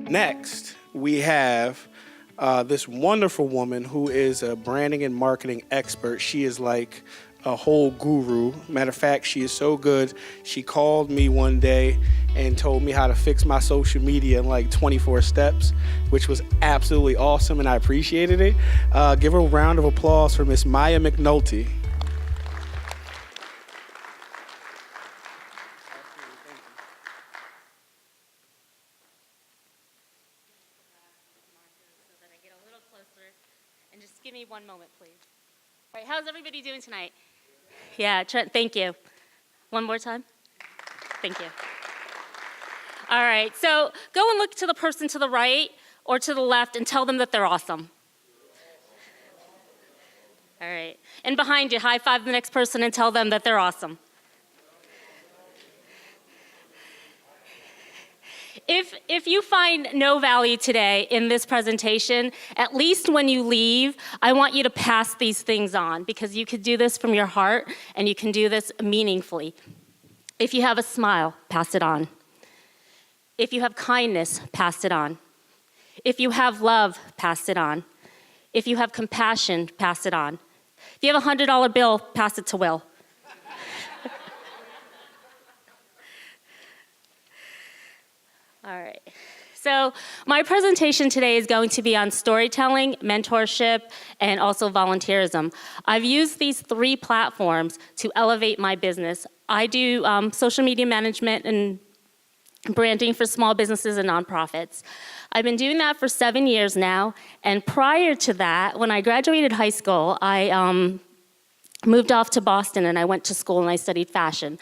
Next, we have this wonderful woman who is a branding and marketing expert. She is like a whole guru. Matter of fact, she is so good. She called me one day and told me how to fix my social media in like 24 steps, which was absolutely awesome, and I appreciated it. Give her a round of applause for Miss Maya McNulty. And just give me one moment, please. All right, how's everybody doing tonight? Yeah, Trent, thank you. One more time. Thank you. All right, so go and look to the person to the right or to the left and tell them that they're awesome. All right, and behind you, high five the next person and tell them that they're awesome. If you find no value today in this presentation, at least when you leave, I want you to pass these things on, because you could do this from your heart and you can do this meaningfully. If you have a smile, pass it on. If you have kindness, pass it on. If you have love, pass it on. If you have compassion, pass it on. If you have a $100 bill, pass it to Will. All right, so my presentation today is going to be on storytelling, mentorship, and also volunteerism. I've used these 3 platforms to elevate my business. I do social media management and branding for small businesses and nonprofits. I've been doing that for 7 years now, and prior to that, when I graduated high school, I moved off to Boston and I went to school and I studied fashion.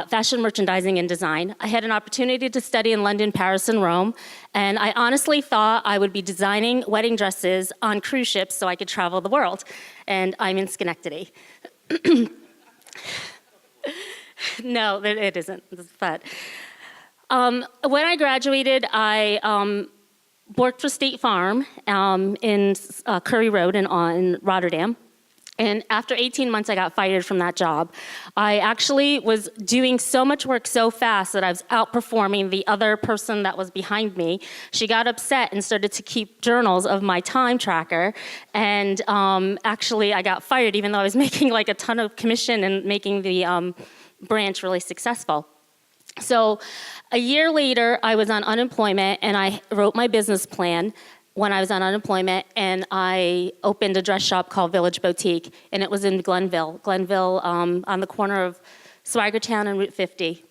Fashion merchandising and design. I had an opportunity to study in London, Paris, and Rome, and I honestly thought I would be designing wedding dresses on cruise ships so I could travel the world, and I'm in Schenectady. No, it isn't, but when I graduated, I worked for State Farm in Curry Road in Rotterdam. And after 18 months, I got fired from that job. I actually was doing so much work so fast that I was outperforming the other person that was behind me. She got upset and started to keep journals of my time tracker. And actually, I got fired even though I was making like a ton of commission and making the branch really successful. So a year later, I was on unemployment and I wrote my business plan when I was on unemployment, and I opened a dress shop called Village Boutique, and it was in Glenville on the corner of Swaggertown and Route 50.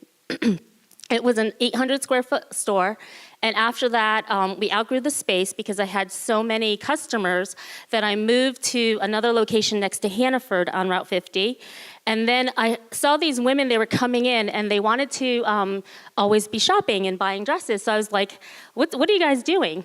It was an 800 square foot store, and after that, we outgrew the space because I had so many customers that I moved to another location next to Hannaford on Route 50, and then I saw these women, they were coming in, and they wanted to always be shopping and buying dresses, so I was like, what are you guys doing?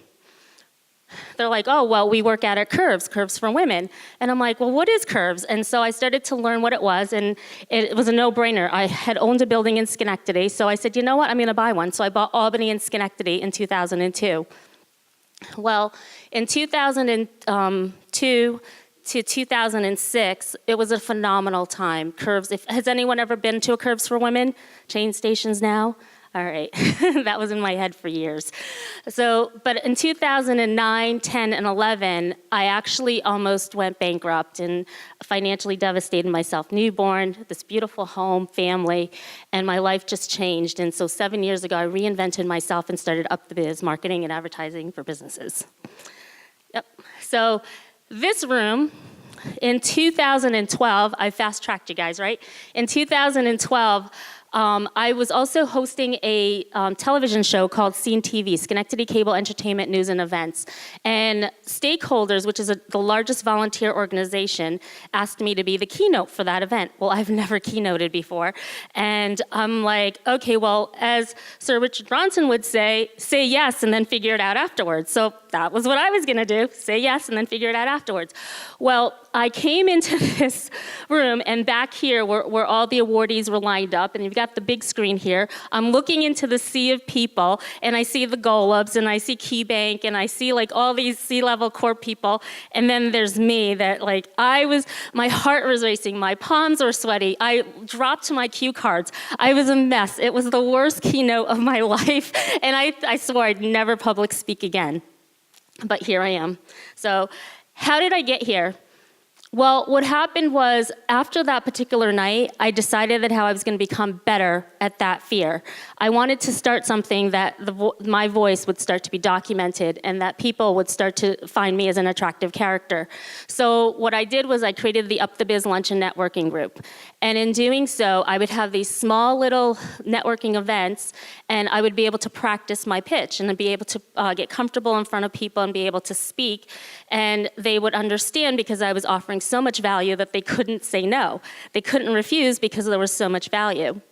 They're like, oh, well, we work out at Curves for women. And I'm like, well, what is Curves? And so I started to learn what it was, and it was a no-brainer. I had owned a building in Schenectady, so I said, you know what, I'm gonna buy one. So I bought Albany and Schenectady in 2002. Well, in 2002 to 2006, it was a phenomenal time. Curves, has anyone ever been to a Curves for women? Chain stations now? All right, that was in my head for years. So, but in 2009, 10, and 11, I actually almost went bankrupt and financially devastated myself. Newborn, this beautiful home, family, and my life just changed. And so 7 years ago, I reinvented myself and started Up the Biz, marketing and advertising for businesses. Yep, so this room, in 2012, I fast-tracked you guys, right? In 2012, I was also hosting a television show called Scene TV, Schenectady Cable Entertainment News and Events. And Stakeholders, which is the largest volunteer organization, asked me to be the keynote for that event. Well, I've never keynoted before. And I'm like, okay, well, as Sir Richard Bronson would say yes and then figure it out afterwards. So that was what I was gonna do, say yes and then figure it out afterwards. Well, I came into this room, and back here where all the awardees were lined up, and you've got got the big screen here. I'm looking into the sea of people, and I see the Golubs, and I see KeyBank, and I see like all these C-level core people, and then there's me that like my heart was racing, my palms were sweaty, I dropped my cue cards. I was a mess. It was the worst keynote of my life, and I swore I'd never public speak again. But here I am. So how did I get here? Well, what happened was after that particular night, I decided that how I was going to become better at that fear. I wanted to start something that my voice would start to be documented and that people would start to find me as an attractive character. So what I did was I created the Up the Biz Lunch and Networking Group. And in doing so, I would have these small little networking events, and I would be able to practice my pitch and be able to get comfortable in front of people and be able to speak. And they would understand because I was offering so much value that they couldn't say no. They couldn't refuse because there was so much value.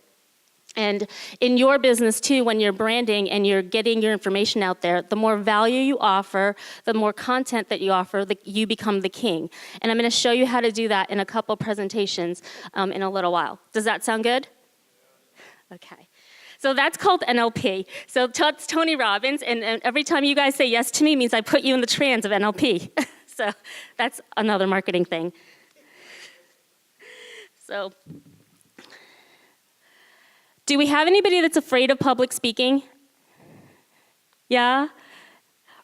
And in your business too, when you're branding and you're getting your information out there, the more value you offer, the more content that you offer, you become the king. And I'm going to show you how to do that in a couple presentations in a little while. Does that sound good? Okay. So that's called NLP. So that's Tony Robbins, and every time you guys say yes to me means I put you in the trance of NLP. So that's another marketing thing. So do we have anybody that's afraid of public speaking? Yeah?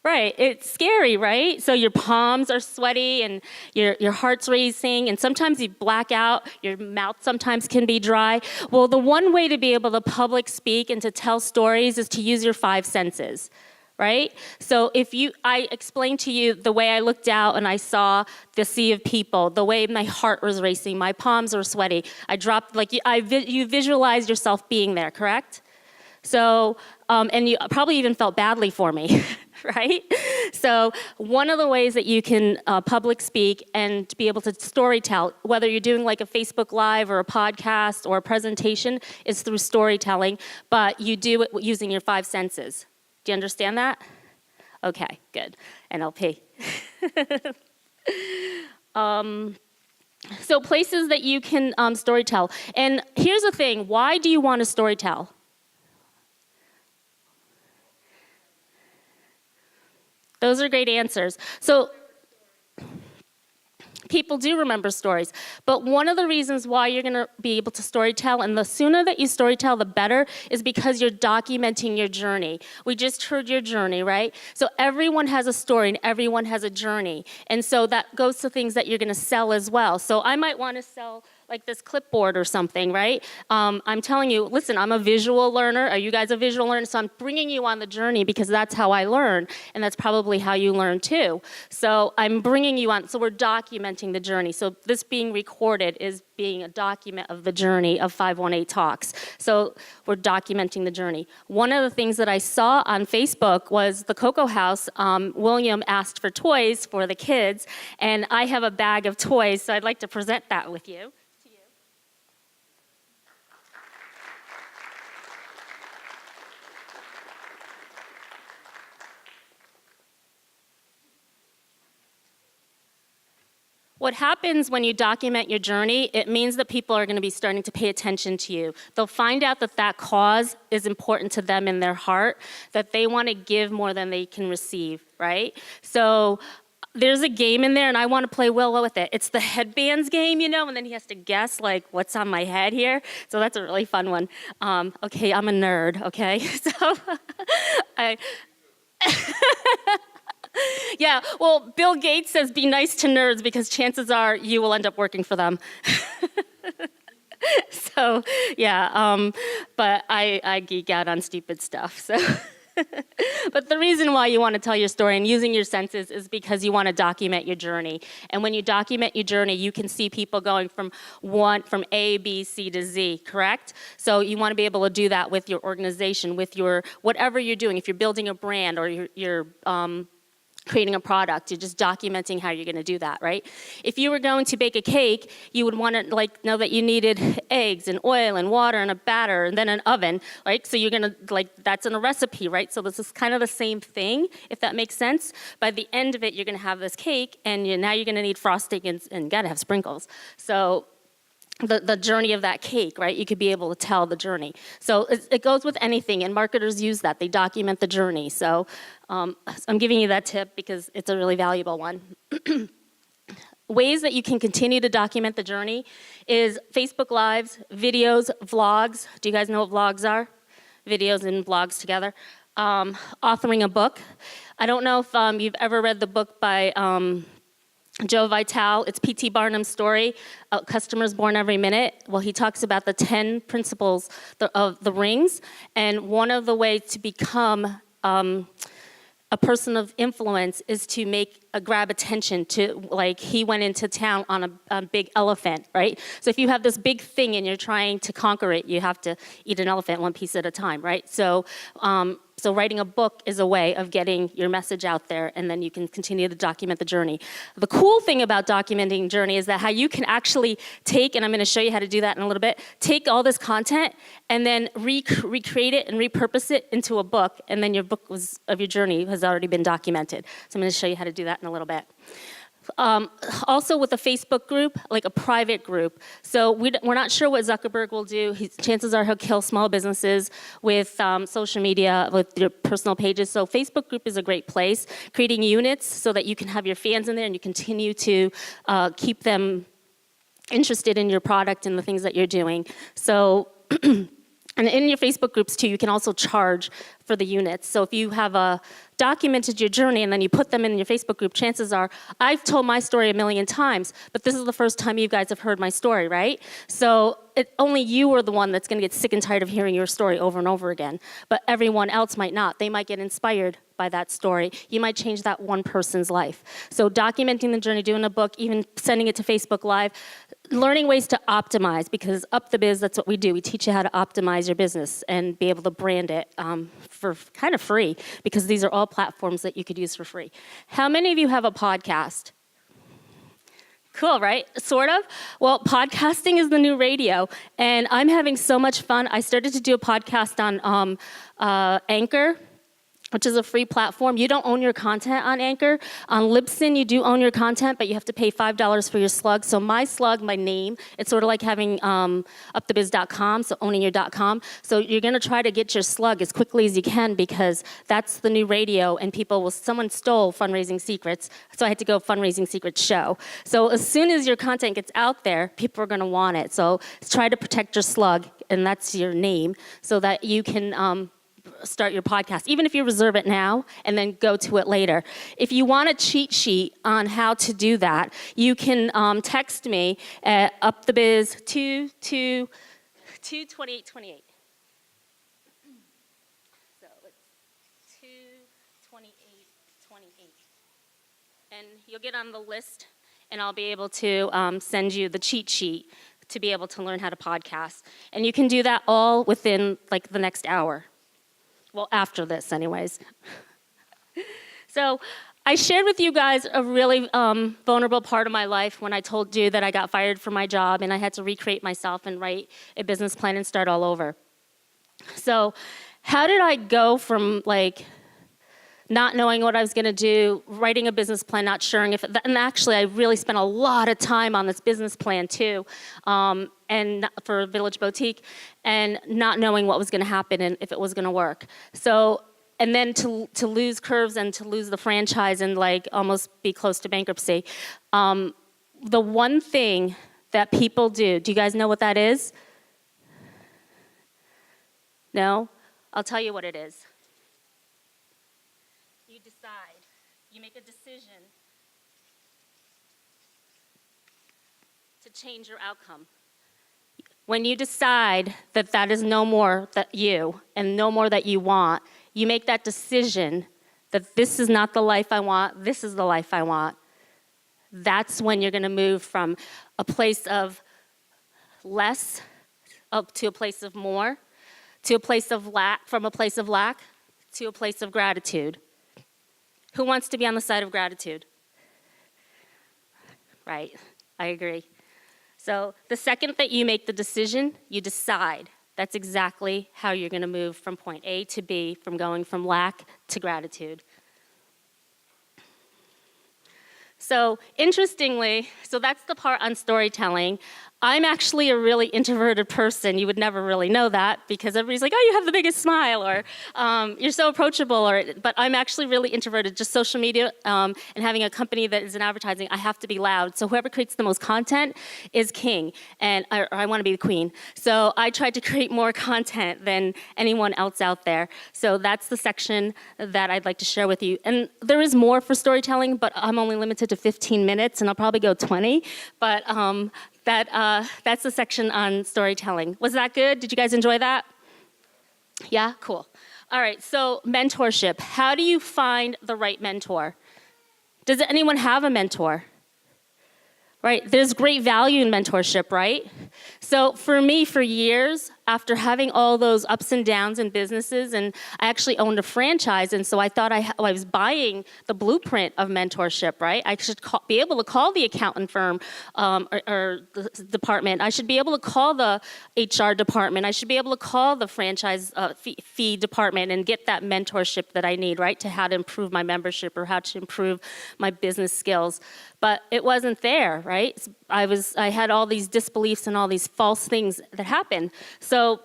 Right, it's scary, right? So your palms are sweaty and your heart's racing, and sometimes you black out, your mouth sometimes can be dry. Well, the one way to be able to public speak and to tell stories is to use your 5 senses, right? So I explained to you the way I looked out and I saw the sea of people, the way my heart was racing, my palms were sweaty. I dropped, you visualized yourself being there, correct? So, and you probably even felt badly for me, right? So one of the ways that you can public speak and be able to storytell, whether you're doing like a Facebook Live or a podcast or a presentation, is through storytelling, but you do it using your 5 senses. Do you understand that? Okay, good. NLP. So places that you can storytell. And here's the thing, why do you want to storytell? Those are great answers. So people do remember stories, but one of the reasons why you're going to be able to storytell, and the sooner that you storytell, the better, is because you're documenting your journey. We just heard your journey, right? So everyone has a story and everyone has a journey, and so that goes to things that you're going to sell as well. So I might want to sell like this clipboard or something, right? I'm telling you, listen, I'm a visual learner. Are you guys a visual learner? So I'm bringing you on the journey because that's how I learn, and that's probably how you learn too. So I'm bringing you on, so we're documenting the journey. So this being recorded is being a document of the journey of 518 Talks. So we're documenting the journey. One of the things that I saw on Facebook was the Cocoa House. William asked for toys for the kids, and I have a bag of toys, so I'd like to present that with you. What happens when you document your journey, it means that people are going to be starting to pay attention to you. They'll find out that that cause is important to them in their heart, that they want to give more than they can receive, right? So there's a game in there, and I want to play well with it. It's the headbands game, and then he has to guess, like, what's on my head here. So that's a really fun one. Okay, I'm a nerd, okay? So yeah, well, Bill Gates says be nice to nerds because chances are you will end up working for them. So, yeah, but I geek out on stupid stuff, so. But the reason why you want to tell your story and using your senses is because you want to document your journey. And when you document your journey, you can see people going from A, B, C to Z, correct? So you want to be able to do that with your organization, with your, whatever you're doing. If you're building a brand or you're creating a product, you're just documenting how you're going to do that, right? If you were going to bake a cake, you would want to know that you needed eggs and oil and water and a batter and then an oven, right? So you're going to, that's in a recipe, right? So this is kind of the same thing, if that makes sense. By the end of it, you're going to have this cake, and now you're going to need frosting and got to have sprinkles. So the journey of that cake, right? You could be able to tell the journey. So it goes with anything, and marketers use that. They document the journey. So I'm giving you that tip because it's a really valuable one. Ways that you can continue to document the journey is Facebook Lives, videos, vlogs. Do you guys know what vlogs are? Videos and vlogs together. Authoring a book. I don't know if you've ever read the book by Joe Vitale. It's P.T. Barnum's story, Customers Born Every Minute. Well, he talks about the 10 principles of the rings, and one of the ways to become a person of influence is to grab attention to, like, he went into town on a big elephant, right? So if you have this big thing and you're trying to conquer it, you have to eat an elephant one piece at a time, right? So writing a book is a way of getting your message out there, and then you can continue to document the journey. The cool thing about documenting journey is that how you can actually take, and I'm going to show you how to do that in a little bit, take all this content and then recreate it and repurpose it into a book, and then your book of your journey has already been documented. So I'm going to show you how to do that in a little bit. Also with a Facebook group, like a private group. So we're not sure what Zuckerberg will do. Chances are he'll kill small businesses with social media, with your personal pages. So Facebook group is a great place. Creating units so that you can have your fans in there and you continue to keep them interested in your product and the things that you're doing. So and in your Facebook groups too, you can also charge for the units. So if you have documented your journey and then you put them in your Facebook group, chances are, I've told my story a million times, but this is the first time you guys have heard my story, right? So only you are the one that's gonna get sick and tired of hearing your story over and over again, but everyone else might not. They might get inspired by that story. You might change that one person's life. So documenting the journey, doing a book, even sending it to Facebook Live, learning ways to optimize, because Up the Biz, that's what we do. We teach you how to optimize your business and be able to brand it for kind of free, because these are all platforms that you could use for free. How many of you have a podcast? Cool, right? Sort of. Well, podcasting is the new radio, and I'm having so much fun. I started to do a podcast on Anchor, which is a free platform. You don't own your content on Anchor. On Libsyn, you do own your content, but you have to pay $5 for your slug. So my slug, my name, it's sort of like having upthebiz.com, so owning your .com. So you're gonna try to get your slug as quickly as you can, because that's the new radio, and someone stole Fundraising Secrets, so I had to go Fundraising Secrets show. So as soon as your content gets out there, people are gonna want it. So try to protect your slug, and that's your name, so that you can start your podcast, even if you reserve it now and then go to it later. If you want a cheat sheet on how to do that, you can text me at upthebiz 22828. So it's 22828. And you'll get on the list, and I'll be able to send you the cheat sheet to be able to learn how to podcast. And you can do that all within like the next hour. Well, after this, anyways. So I shared with you guys a really vulnerable part of my life when I told you that I got fired from my job and I had to recreate myself and write a business plan and start all over. So how did I go from like not knowing what I was going to do, writing a business plan, not sure if and actually I really spent a lot of time on this business plan too, and for Village Boutique, and not knowing what was going to happen and if it was going to work. So, and then to lose Curves and to lose the franchise and like almost be close to bankruptcy. The one thing that people do you guys know what that is? No? I'll tell you what it is. You decide. You make a decision to change your outcome. When you decide that that is no more that you and no more that you want, you make that decision that this is not the life I want, this is the life I want. That's when you're going to move from a place of less up to a place of more, to a place of lack, from a place of lack to a place of gratitude. Who wants to be on the side of gratitude? Right, I agree. So the second that you make the decision, you decide. That's exactly how you're going to move from point A to B, from going from lack to gratitude. So interestingly, so that's the part on storytelling. I'm actually a really introverted person. You would never really know that because everybody's like, oh, you have the biggest smile, or you're so approachable, but I'm actually really introverted. Just social media and having a company that is in advertising, I have to be loud. So whoever creates the most content is king, and I want to be the queen. So I tried to create more content than anyone else out there. So that's the section that I'd like to share with you. And there is more for storytelling, but I'm only limited to 15 minutes, and I'll probably go 20. But that's the section on storytelling. Was that good? Did you guys enjoy that? Yeah, cool. All right, so mentorship. How do you find the right mentor? Does anyone have a mentor? Right, there's great value in mentorship, right? So for me, for years, after having all those ups and downs in businesses, and I actually owned a franchise, and so I thought I was buying the blueprint of mentorship, right? I should be able to call the accountant firm or the department. I should be able to call the HR department. I should be able to call the franchise fee department and get that mentorship that I need, right, to how to improve my membership or how to improve my business skills. But it wasn't there, right? I had all these disbeliefs and all these false things that happened. So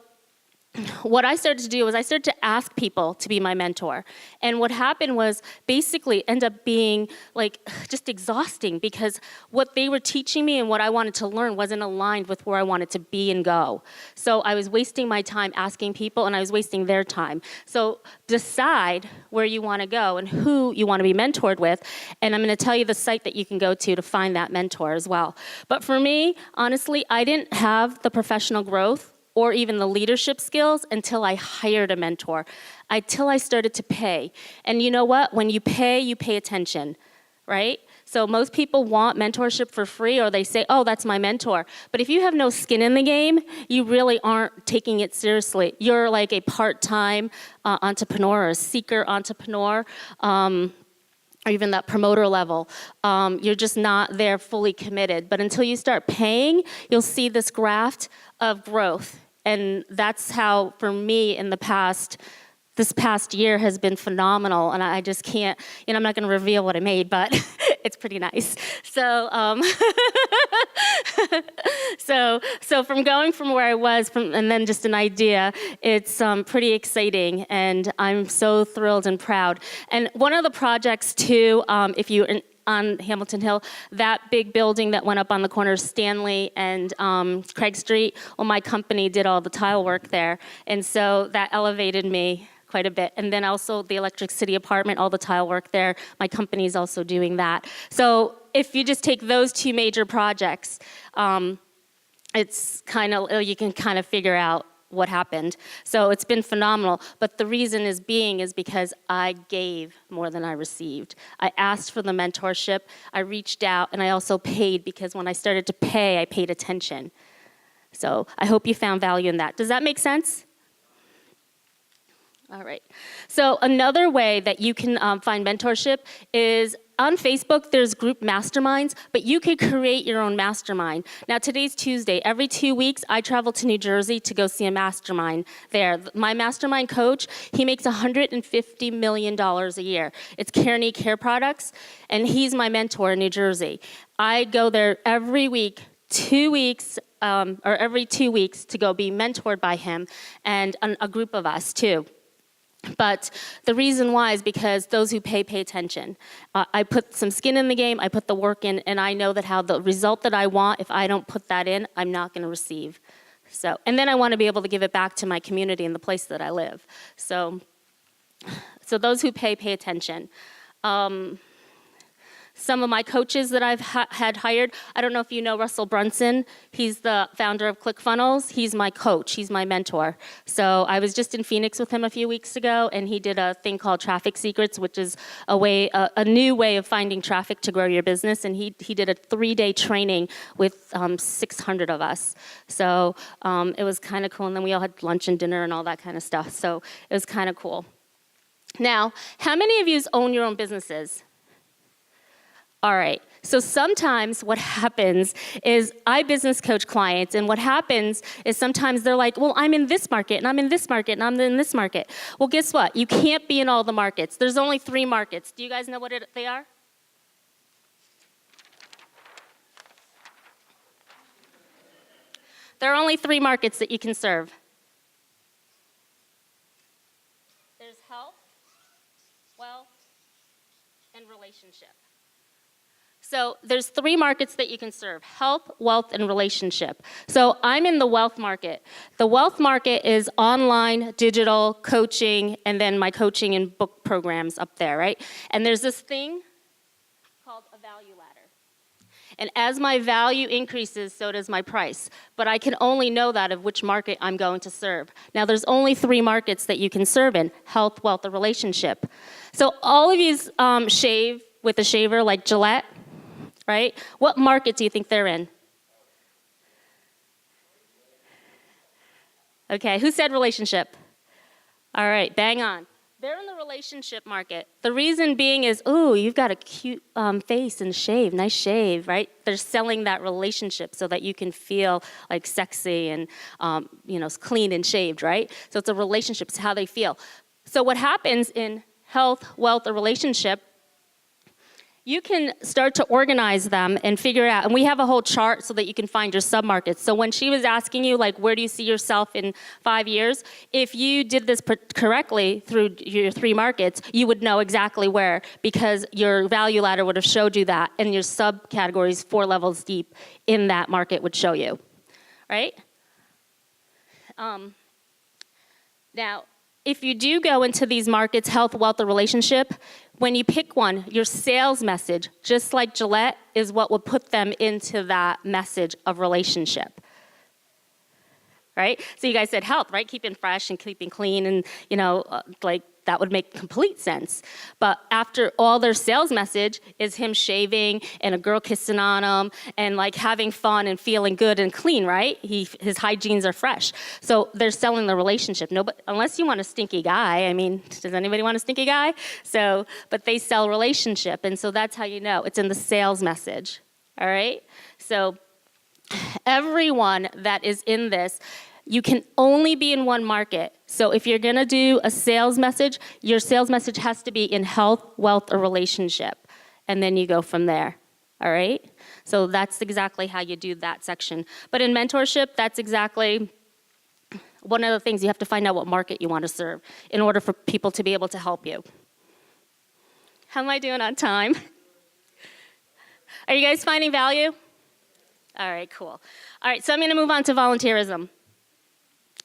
what I started to do was I started to ask people to be my mentor. And what happened was basically end up being like just exhausting because what they were teaching me and what I wanted to learn wasn't aligned with where I wanted to be and go. So I was wasting my time asking people and I was wasting their time. So decide where you want to go and who you want to be mentored with. And I'm going to tell you the site that you can go to find that mentor as well. But for me, honestly, I didn't have the professional growth or even the leadership skills until I hired a mentor, until I started to pay. And you know what? When you pay attention, right? So most people want mentorship for free, or they say, oh, that's my mentor. But if you have no skin in the game, you really aren't taking it seriously. You're like a part-time entrepreneur or a seeker entrepreneur, or even that promoter level. You're just not there fully committed. But until you start paying, you'll see this graph of growth. And that's how, for me, this past year has been phenomenal. And I just can't, I'm not going to reveal what I made, but it's pretty nice. So, so from going from where I was, and then just an idea, it's pretty exciting, and I'm so thrilled and proud. And one of the projects too, if you on Hamilton Hill, that big building that went up on the corner of Stanley and Craig Street, well, my company did all the tile work there, and so that elevated me quite a bit. And then also the Electric City apartment, all the tile work there, my company is also doing that. So if you just take those two major projects, it's you can kind of figure out what happened. So it's been phenomenal. But the reason is because I gave more than I received. I asked for the mentorship, I reached out, and I also paid, because when I started to pay, I paid attention. So I hope you found value in that. Does that make sense? All right. So another way that you can find mentorship is on Facebook, there's group masterminds, but you could create your own mastermind. Now, today's Tuesday. Every 2 weeks, I travel to New Jersey to go see a mastermind there. My mastermind coach, he makes $150 million a year. It's Kearney Care Products, and he's my mentor in New Jersey. I go there every week, 2 weeks, or every 2 weeks to go be mentored by him and a group of us, too. But the reason why is because those who pay attention. I put some skin in the game, I put the work in, and I know that how the result that I want, if I don't put that in, I'm not going to receive. So, and then I want to be able to give it back to my community and the place that I live. So those who pay attention. Some of my coaches that I've had hired, I don't know if you know Russell Brunson. He's the founder of ClickFunnels. He's my coach. He's my mentor. So I was just in Phoenix with him a few weeks ago, and he did a thing called Traffic Secrets, which is a new way of finding traffic to grow your business. And he did a 3-day training with 600 of us. So it was kind of cool. And then we all had lunch and dinner and all that kind of stuff. So it was kind of cool. Now, how many of you own your own businesses? All right, so sometimes what happens is I business coach clients, and what happens is sometimes they're like, well, I'm in this market, and I'm in this market, and I'm in this market. Well, guess what? You can't be in all the markets. There's only 3 markets. Do you guys know what they are? There are only 3 markets that you can serve. There's health, wealth, and relationship. So there's 3 markets that you can serve: health, wealth, and relationship. So I'm in the wealth market. The wealth market is online, digital, coaching, and then my coaching and book programs up there, right? And there's this thing called a value ladder. And as my value increases, so does my price. But I can only know that of which market I'm going to serve. Now, there's only 3 markets that you can serve in: health, wealth, or relationship. So all of you shave with a shaver like Gillette, right? What market do you think they're in? Okay, who said relationship? All right, bang on. They're in the relationship market. The reason being is, ooh, you've got a cute face and shave, nice shave, right? They're selling that relationship so that you can feel like sexy and clean and shaved, right? So it's a relationship, it's how they feel. So what happens in health, wealth, or relationship, you can start to organize them and figure out, and we have a whole chart so that you can find your submarkets. So when she was asking you, like, where do you see yourself in 5 years? If you did this correctly through your 3 markets, you would know exactly where, because your value ladder would have showed you that, and your subcategories 4 levels deep in that market would show you, right? Now, if you do go into these markets, health, wealth, or relationship, when you pick one, your sales message, just like Gillette, is what will put them into that message of relationship, right? So you guys said health, right? Keeping fresh and keeping clean, and that would make complete sense. But after all, their sales message is him shaving and a girl kissing on him and like having fun and feeling good and clean, right? His hygienes are fresh. So they're selling the relationship. No, but unless you want a stinky guy, I mean, does anybody want a stinky guy? So, but they sell relationship, and so that's how you know. It's in the sales message, all right? So everyone that is in this, you can only be in one market. So if you're gonna do a sales message, your sales message has to be in health, wealth, or relationship. And then you go from there, all right? So that's exactly how you do that section. But in mentorship, that's exactly one of the things. You have to find out what market you want to serve in order for people to be able to help you. How am I doing on time? Are you guys finding value? All right, cool. All right, so I'm gonna move on to volunteerism.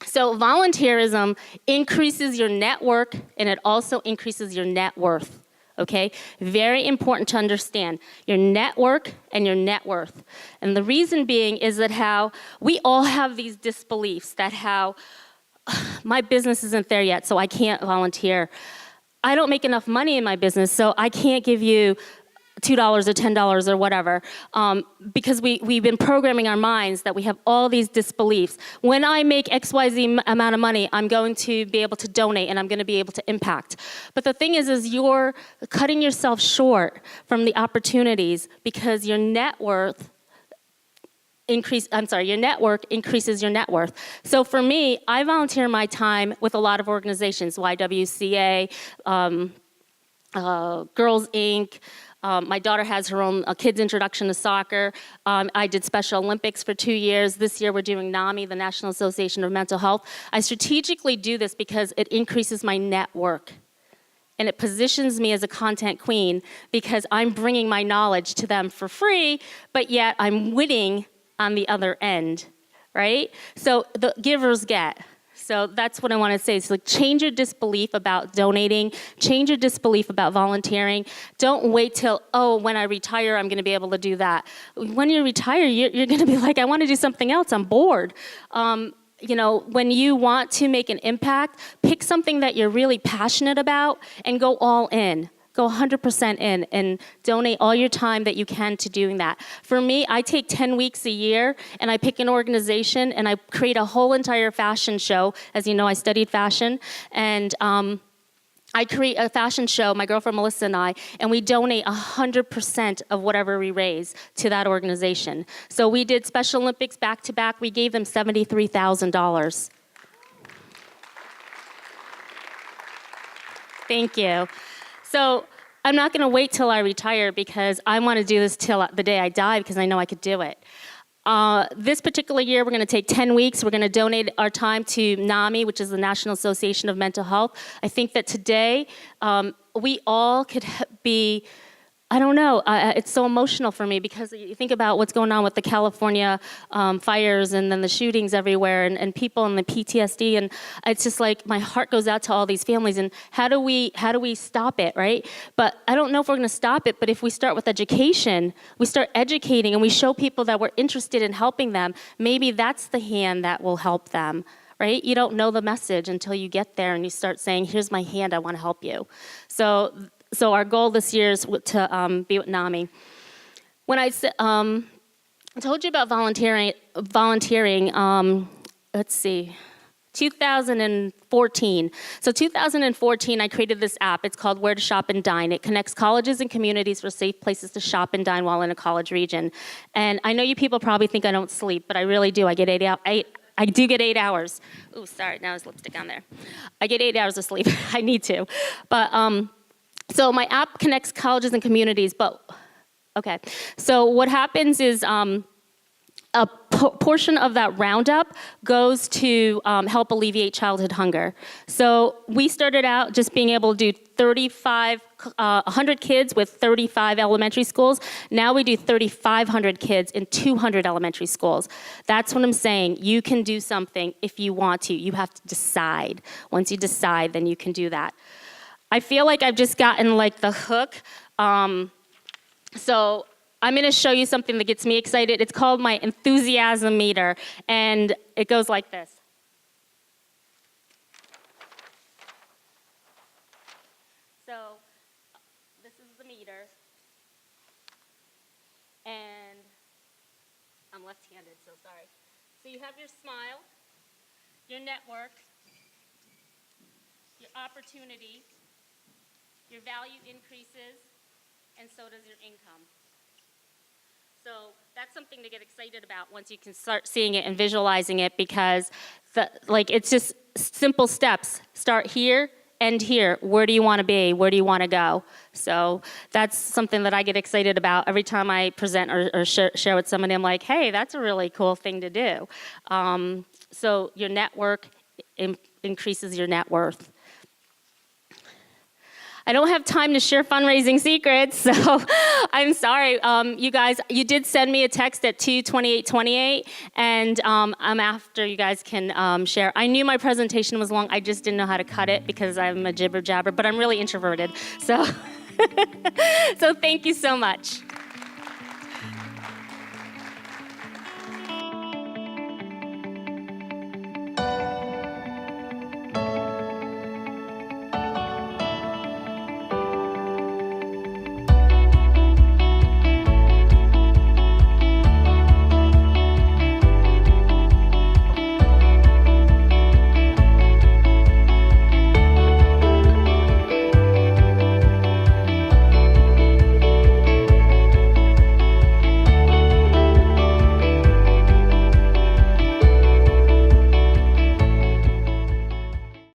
So volunteerism increases your network, and it also increases your net worth, okay? Very important to understand your network and your net worth. And the reason being is that how we all have these disbeliefs that how my business isn't there yet, so I can't volunteer. I don't make enough money in my business, so I can't give you $2 or $10 or whatever, because we've been programming our minds that we have all these disbeliefs. When I make XYZ amount of money, I'm going to be able to donate and I'm going to be able to impact. But the thing is you're cutting yourself short from the opportunities because your net worth your network increases your net worth. So for me, I volunteer my time with a lot of organizations, YWCA, Girls Inc., my daughter has her own kids' introduction to soccer. I did Special Olympics for 2 years. This year we're doing NAMI, the National Association of Mental Health. I strategically do this because it increases my network. And it positions me as a content queen because I'm bringing my knowledge to them for free, but yet I'm winning on the other end, right? So the givers get. So that's what I want to say. So change your disbelief about donating. Change your disbelief about volunteering. Don't wait till, when I retire, I'm going to be able to do that. When you retire, you're going to be like, I want to do something else. I'm bored. When you want to make an impact, pick something that you're really passionate about and go all in. Go 100% in and donate all your time that you can to doing that. For me, I take 10 weeks a year and I pick an organization and I create a whole entire fashion show. As you know, I studied fashion, and I create a fashion show, my girlfriend Melissa and I, and we donate 100% of whatever we raise to that organization. So we did Special Olympics back to back. We gave them $73,000. Thank you. So I'm not going to wait till I retire because I want to do this till the day I die because I know I could do it. This particular year, we're going to take 10 weeks. We're going to donate our time to NAMI, which is the National Association of Mental Health. I think that today we all could be, I don't know, it's so emotional for me because you think about what's going on with the California fires and then the shootings everywhere and people and the PTSD, and it's just like my heart goes out to all these families, and how do we stop it, right? But I don't know if we're going to stop it, but if we start with education, we start educating and we show people that we're interested in helping them, maybe that's the hand that will help them. Right? You don't know the message until you get there and you start saying, here's my hand, I want to help you. So our goal this year is to be with NAMI. When I told you about volunteering, let's see, 2014. So 2014, I created this app. It's called Where to Shop and Dine. It connects colleges and communities for safe places to shop and dine while in a college region. And I know you people probably think I don't sleep, but I really do. I do get 8 hours. Ooh, sorry, now there's lipstick on there. I get 8 hours of sleep. I need to. But so my app connects colleges and communities, but okay. So what happens is a portion of that roundup goes to help alleviate childhood hunger. So we started out just being able to do 100 kids with 35 elementary schools. Now we do 3,500 kids in 200 elementary schools. That's what I'm saying. You can do something if you want to. You have to decide. Once you decide, then you can do that. I feel like I've just gotten like the hook. So I'm going to show you something that gets me excited. It's called my enthusiasm meter, and it goes like this. So this is the meter, and I'm left-handed, so sorry. So you have your smile, your network, your opportunity, your value increases, and so does your income. So that's something to get excited about once you can start seeing it and visualizing it, because it's just simple steps. Start here, end here. Where do you want to be? Where do you want to go? So that's something that I get excited about every time I present or share with somebody. I'm like, hey, that's a really cool thing to do. So your network increases your net worth. I don't have time to share fundraising secrets, so I'm sorry. You guys, you did send me a text at 2:28:28, and I'm after you guys can share. I knew my presentation was long. I just didn't know how to cut it because I'm a jibber jabber, but I'm really introverted. So, so thank you so much.